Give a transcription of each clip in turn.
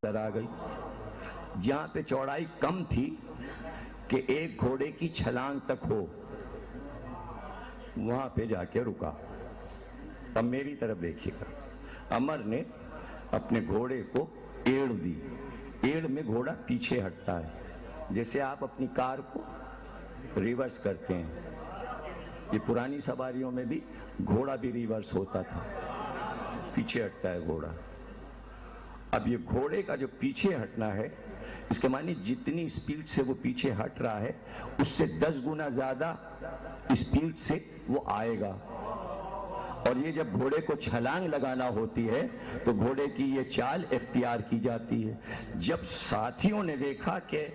نظر آ گئی جہاں پہ چوڑائی کم تھی کہ ایک گھوڑے کی چھلانگ تک ہو، وہاں پہ جا کے رکا۔ اب میری طرف دیکھیے گا، عمر نے اپنے گھوڑے کو ایڑ دی۔ ایڑ میں گھوڑا پیچھے ہٹتا ہے، جیسے آپ اپنی کار کو ریورس کرتے ہیں، یہ پرانی سواریوں میں بھی گھوڑا بھی ریورس ہوتا تھا، پیچھے ہٹتا ہے گھوڑا۔ اب یہ گھوڑے کا جو پیچھے ہٹنا ہے، اس کے معنی جتنی سپیڈ سے وہ پیچھے ہٹ رہا ہے اس سے 10 گنا زیادہ سپیڈ سے وہ آئے گا۔ اور یہ جب گھوڑے کو چھلانگ لگانا ہوتی ہے تو گھوڑے کی یہ چال اختیار کی جاتی ہے۔ جب ساتھیوں نے دیکھا کہ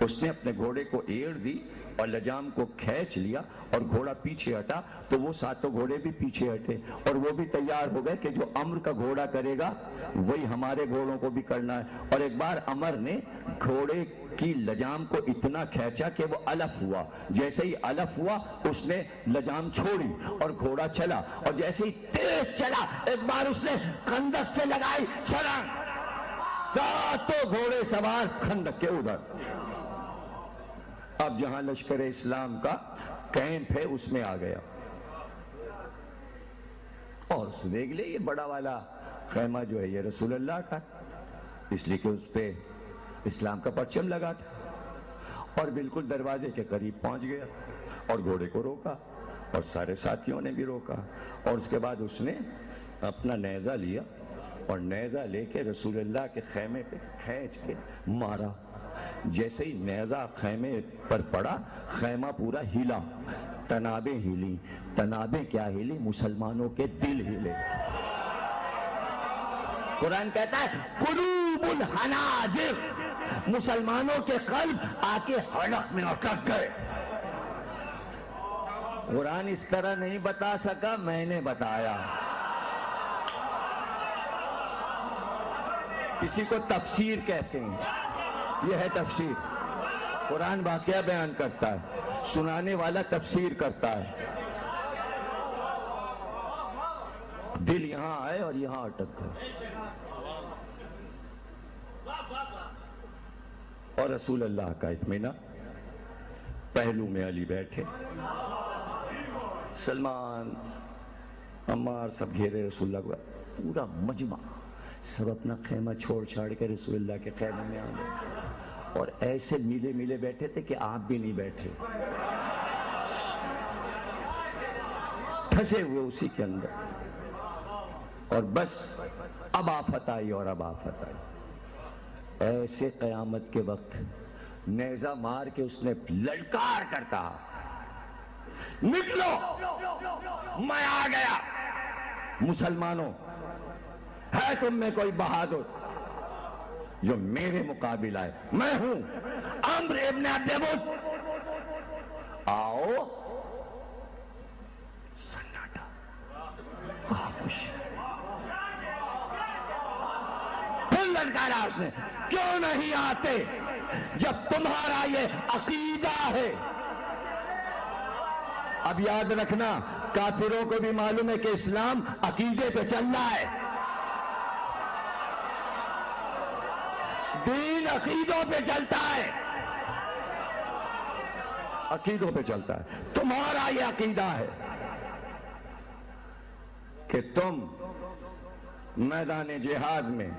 اس نے اپنے گھوڑے کو ایڑ دی اور لجام کو کھینچ لیا اور گھوڑا پیچھے ہٹا، تو وہ ساتوں گھوڑے بھی پیچھے ہٹے اور وہ بھی تیار ہو گئے کہ جو امر کا گھوڑا کرے گا وہی ہمارے گھوڑوں کو بھی کرنا ہے۔ اور ایک بار امر نے گھوڑے کی لجام کو اتنا کھینچا کہ وہ الف ہوا، جیسے ہی الف ہوا اس نے لجام چھوڑی اور گھوڑا چلا، اور جیسے ہی تیز چلا ایک بار اس نے خندق سے لگائی چھلانگ، ساتوں گھوڑے سوار خندق کے ادھر۔ اب جہاں لشکر اسلام کا کیمپ ہے اس میں آ گیا، اور دیکھ لے یہ بڑا والا خیمہ جو ہے یہ رسول اللہ کا، اس لیے کہ اس پہ اسلام کا پرچم لگا تھا، اور بالکل دروازے کے قریب پہنچ گیا اور گھوڑے کو روکا اور سارے ساتھیوں نے بھی روکا، اور اس کے بعد اس نے اپنا نیزہ لیا اور نیزہ لے کے رسول اللہ کے خیمے پہ کھینچ کے مارا۔ جیسے ہی نیزہ خیمے پر پڑا خیمہ پورا ہلا، تنابیں ہلی۔ تنابیں کیا ہلی؟ مسلمانوں کے دل ہلے۔ قرآن کہتا ہے قلوب الحناجر، مسلمانوں کے قلب آ کے حلق میں اٹک گئے۔ قرآن اس طرح نہیں بتا سکا، میں نے بتایا۔ کسی کو تفسیر کہتے ہیں، یہ ہے تفسیر۔ قرآن واقعہ بیان کرتا ہے، سنانے والا تفسیر کرتا ہے۔ دل یہاں آئے اور یہاں اٹک گئے، اور رسول اللہ کا اطمینان۔ پہلو میں علی بیٹھے، سلمان، عمار سب گھیرے رسول اللہ کو، پورا مجمع سب اپنا خیمہ چھوڑ چھاڑ کے رسول اللہ کے خیمے میں آ گئے، اور ایسے ملے ملے بیٹھے تھے کہ آپ بھی نہیں بیٹھے، پھنسے ہوئے اسی کے اندر۔ اور بس اب آفت آئی اور اب آفت آئی۔ ایسے قیامت کے وقت نیزہ مار کے اس نے للکار کرتا، نکلو میں آ گیا، مسلمانوں ہے تم میں کوئی بہادر جو میرے مقابل آئے؟ میں ہوں عمرو ابن عبد ود، آؤ۔ سناٹا، خاموش۔ پھر للکارا اس نے، کیوں نہیں آتے جب تمہارا یہ عقیدہ ہے؟ اب یاد رکھنا، کافروں کو بھی معلوم ہے کہ اسلام عقیدے پہ چل رہا ہے، دین عقیدوں پہ چلتا ہے، عقیدوں پہ چلتا ہے۔ تمہارا یہ عقیدہ ہے کہ تم میدان جہاد میں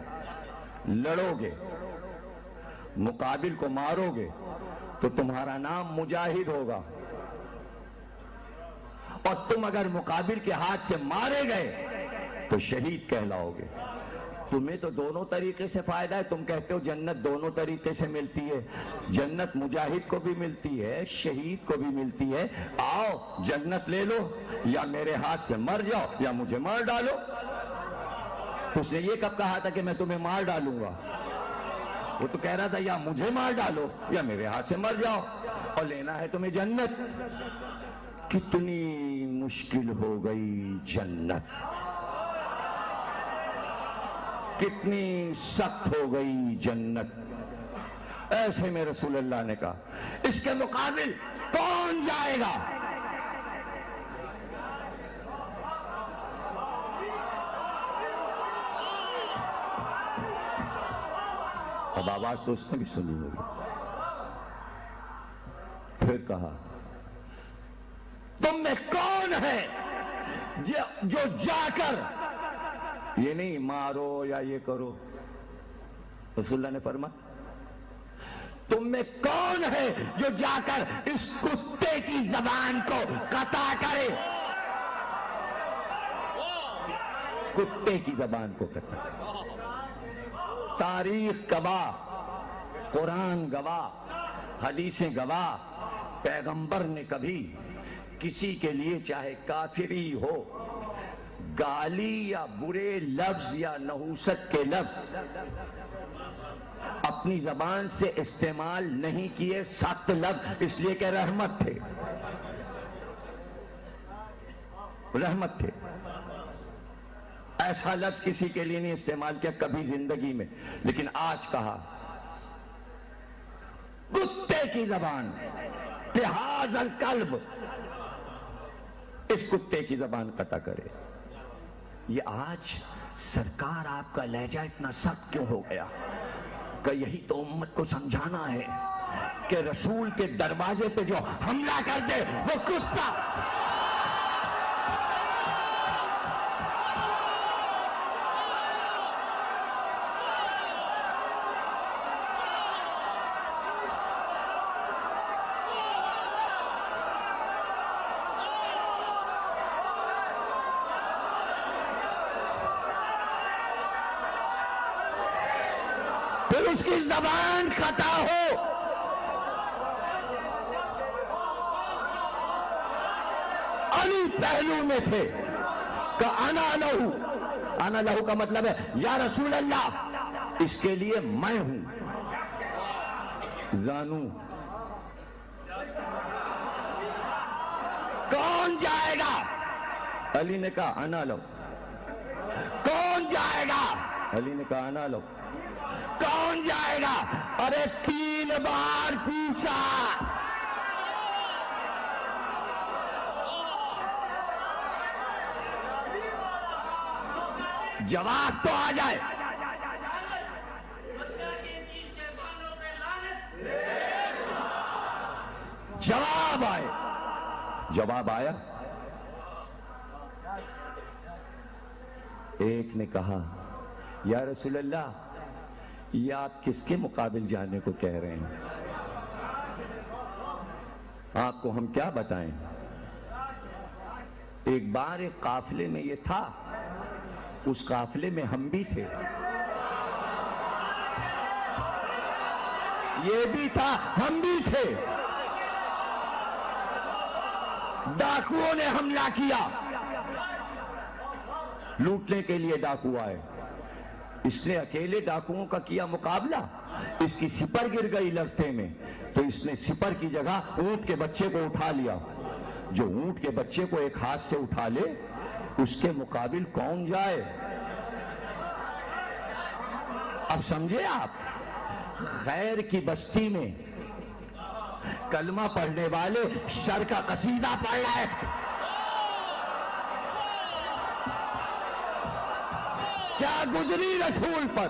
لڑو گے، مقابل کو مارو گے تو تمہارا نام مجاہد ہوگا، اور تم اگر مقابل کے ہاتھ سے مارے گئے تو شہید کہلاؤ گے۔ تمہیں تو دونوں طریقے سے فائدہ ہے، تم کہتے ہو جنت دونوں طریقے سے ملتی ہے، جنت مجاہد کو بھی ملتی ہے، شہید کو بھی ملتی ہے، آؤ جنت لے لو، یا میرے ہاتھ سے مر جاؤ یا مجھے مار ڈالو۔ اس نے یہ کب کہا تھا کہ میں تمہیں مار ڈالوں گا؟ وہ تو کہہ رہا تھا یا مجھے مار ڈالو یا میرے ہاتھ سے مر جاؤ، اور لینا ہے تمہیں جنت۔ کتنی مشکل ہو گئی جنت، کتنی سخت ہو گئی جنت۔ ایسے میں رسول اللہ نے کہا اس کے مقابل کون جائے گا؟ اب آواز تو اس نے بھی سنی ہوگی. پھر کہا تم میں کون ہے جو جا کر یہ نہیں مارو یا یہ کرو. رسول اللہ نے فرمایا تم میں کون ہے جو جا کر اس کتے کی زبان کو قطع کرے. کتے کی زبان کو قطع. تاریخ گواہ، قرآن گواہ، حدیثیں گواہ، پیغمبر نے کبھی کسی کے لیے چاہے کافری ہو گالی یا برے لفظ یا نحوست کے لفظ اپنی زبان سے استعمال نہیں کیے. سخت لفظ اس لیے کہ رحمت تھے، رحمت تھے. ایسا لفظ کسی کے لیے نہیں استعمال کیا کبھی زندگی میں. لیکن آج کہا کتے کی زبان، لحاظ القلب، اس کتے کی زبان قطع کرے. یہ آج سرکار آپ کا لہجہ اتنا سخت کیوں ہو گیا؟ کہ یہی تو امت کو سمجھانا ہے کہ رسول کے دروازے پہ جو حملہ کر دے وہ کتا. پھر اس کی زبان قطع ہو. علی پہلو میں تھے کہ انا لہو. انا لہو کا مطلب ہے یا رسول اللہ اس کے لیے میں ہوں. زانو کون جائے گا؟ علی نے کہا انا لہو. کون جائے گا؟ علی نے کہا انا لہو. کون جائے گا؟ ارے 3 بار پوچھا. جواب تو آ جائے. جواب آئے. جواب آیا. ایک نے کہا یا رسول اللہ یہ آپ کس کے مقابل جانے کو کہہ رہے ہیں؟ آپ کو ہم کیا بتائیں؟ ایک بار ایک قافلے میں یہ تھا، اس قافلے میں ہم بھی تھے، یہ بھی تھا، ہم بھی تھے. ڈاکوؤں نے حملہ کیا، لوٹنے کے لیے ڈاکو آئے. اس نے اکیلے ڈاکوؤں کا کیا مقابلہ. اس کی سپر گر گئی لڑتے میں تو اس نے سپر کی جگہ اونٹ کے بچے کو اٹھا لیا. جو اونٹ کے بچے کو ایک ہاتھ سے اٹھا لے اس کے مقابل کون جائے؟ اب سمجھے آپ؟ خیر کی بستی میں کلمہ پڑھنے والے شر کا قصیدہ پڑھ رہے ہیں. کیا گزری رسول پر.